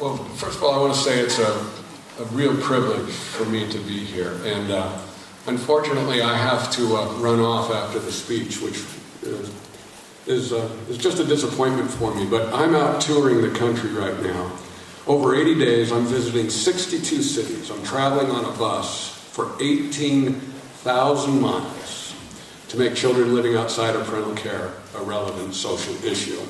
Well, first of all, I want to say it's a real privilege for me to be here. And unfortunately, I have to run off after the speech, which is just a disappointment for me. But I'm out touring the country right now. Over 80 days, I'm visiting 62 cities. I'm traveling on a bus for 18,000 miles to make children living outside of parental care a relevant social issue.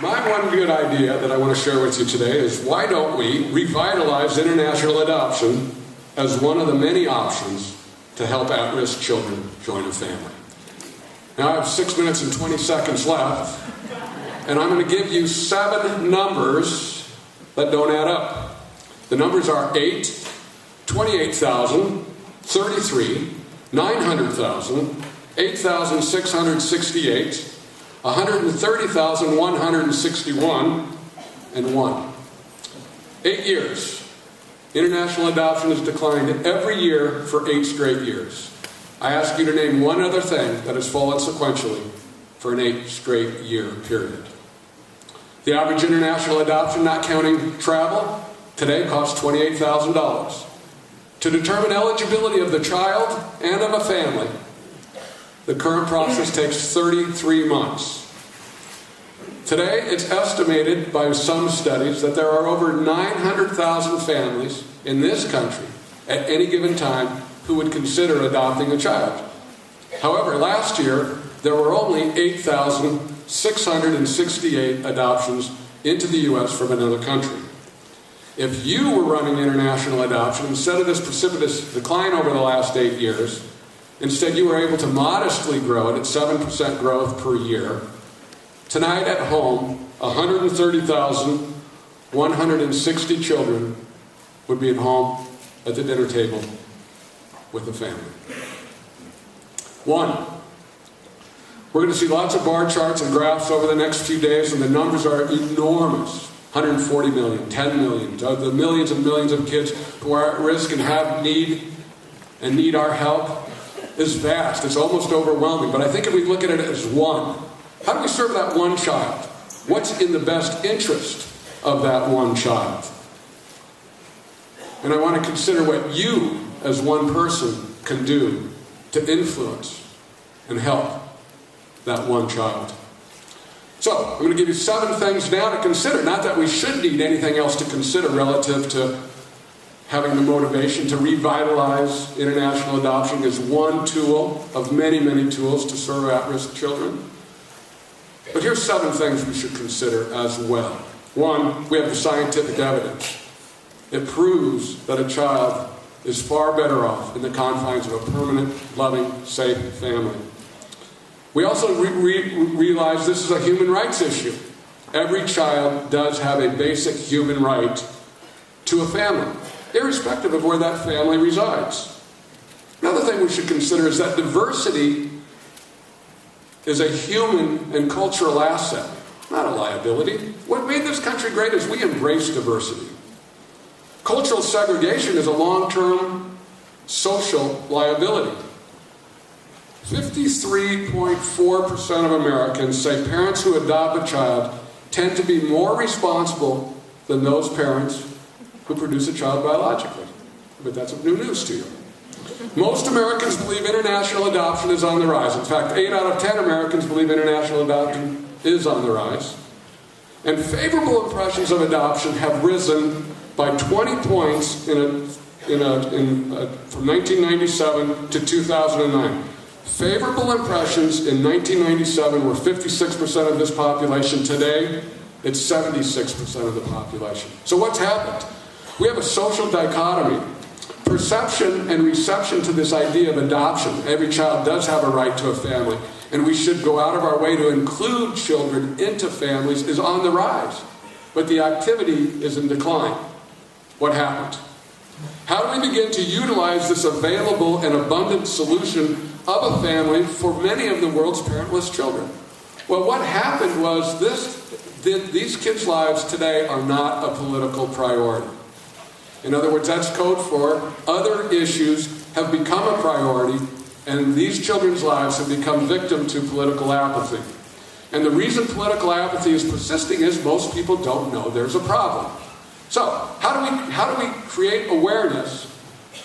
My one good idea that I want to share with you today is, why don't we revitalize international adoption as one of the many options to help at-risk children join a family? Now I have 6 minutes and 20 seconds left, and I'm going to give you 7 numbers that don't add up. The numbers are 8, 28,000, 33, 900,000, 8,668, 130,161, and 1. 8 years. International adoption has declined every year for 8 straight years. I ask you to name one other thing that has fallen sequentially for an 8 straight year period. The average international adoption, not counting travel, today costs $28,000. To determine eligibility of the child and of a family, the current process takes 33 months. Today, it's estimated by some studies that there are over 900,000 families in this country at any given time who would consider adopting a child. However, last year, there were only 8,668 adoptions into the U.S. from another country. If you were running international adoption, instead of this precipitous decline over the last 8 years, instead you were able to modestly grow it at 7% growth per year, tonight at home, 130,160 children would be at home at the dinner table with the family. 1. We're going to see lots of bar charts and graphs over the next few days, and the numbers are enormous. 140 million, 10 million, the millions and millions of kids who are at risk and have need our help is vast. It's almost overwhelming. But I think if we look at it as one, how do we serve that one child? What's in the best interest of that one child? And I want to consider what you, as one person, can do to influence and help that one child. So, I'm going to give you 7 things now to consider. Not that we should need anything else to consider relative to having the motivation to revitalize international adoption as one tool of many, many tools to serve at-risk children. But here's 7 things we should consider as well. 1, we have the scientific evidence. It proves that a child is far better off in the confines of a permanent, loving, safe family. We also realize this is a human rights issue. Every child does have a basic human right to a family, irrespective of where that family resides. Another thing we should consider is that diversity is a human and cultural asset, not a liability. What made this country great is we embrace diversity. Cultural segregation is a long-term social liability. 53.4% of Americans say parents who adopt a child tend to be more responsible than those parents who produce a child biologically. But that's new news to you. Most Americans believe international adoption is on the rise. In fact, 8 out of 10 Americans believe international adoption is on the rise. And favorable impressions of adoption have risen by 20 points from 1997 to 2009. Favorable impressions in 1997 were 56% of this population. Today, it's 76% of the population. So what's happened? We have a social dichotomy. Perception and reception to this idea of adoption. Every child does have a right to a family, and we should go out of our way to include children into families, is on the rise. But the activity is in decline. What happened? How do we begin to utilize this available and abundant solution of a family for many of the world's parentless children? Well, what happened was these kids' lives today are not a political priority. In other words, that's code for other issues have become a priority, and these children's lives have become victim to political apathy. And the reason political apathy is persisting is most people don't know there's a problem. So, how do we create awareness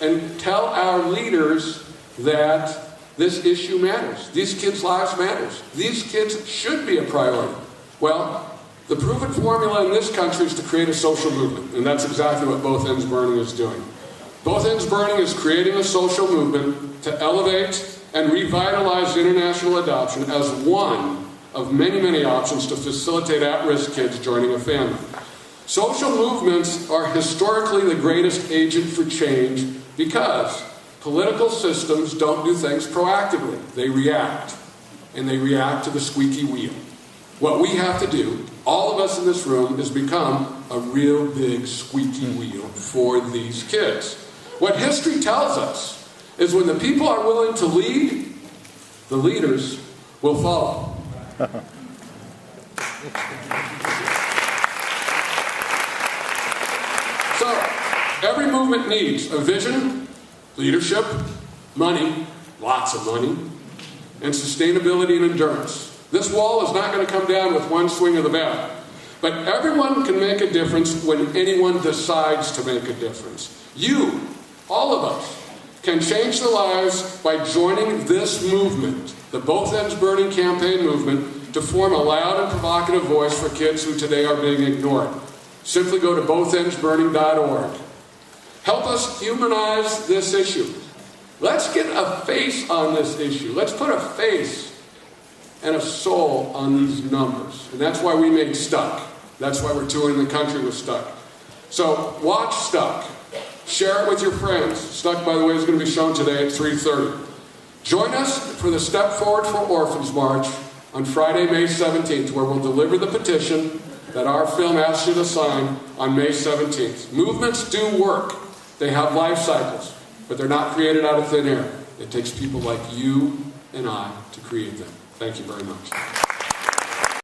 and tell our leaders that this issue matters? These kids' lives matters. These kids should be a priority. Well, the proven formula in this country is to create a social movement, and that's exactly what Both Ends Burning is doing. Both Ends Burning is creating a social movement to elevate and revitalize international adoption as one of many, many options to facilitate at-risk kids joining a family. Social movements are historically the greatest agent for change because political systems don't do things proactively. They react, and they react to the squeaky wheel. What we have to do, all of us in this room, is become a real big squeaky wheel for these kids. What history tells us is when the people are willing to lead, the leaders will follow. So, every movement needs a vision, leadership, money, lots of money, and sustainability and endurance. This wall is not going to come down with one swing of the bat. But everyone can make a difference when anyone decides to make a difference. You, all of us, can change their lives by joining this movement, the Both Ends Burning campaign movement, to form a loud and provocative voice for kids who today are being ignored. Simply go to bothendsburning.org. Help us humanize this issue. Let's get a face on this issue. Let's put a face and a soul on these numbers. And that's why we made Stuck. That's why we're touring the country with Stuck. So watch Stuck. Share it with your friends. Stuck, by the way, is going to be shown today at 3:30. Join us for the Step Forward for Orphans March on Friday, May 17th, where we'll deliver the petition that our film asks you to sign on May 17th. Movements do work. They have life cycles, but they're not created out of thin air. It takes people like you and I to create them. Thank you very much.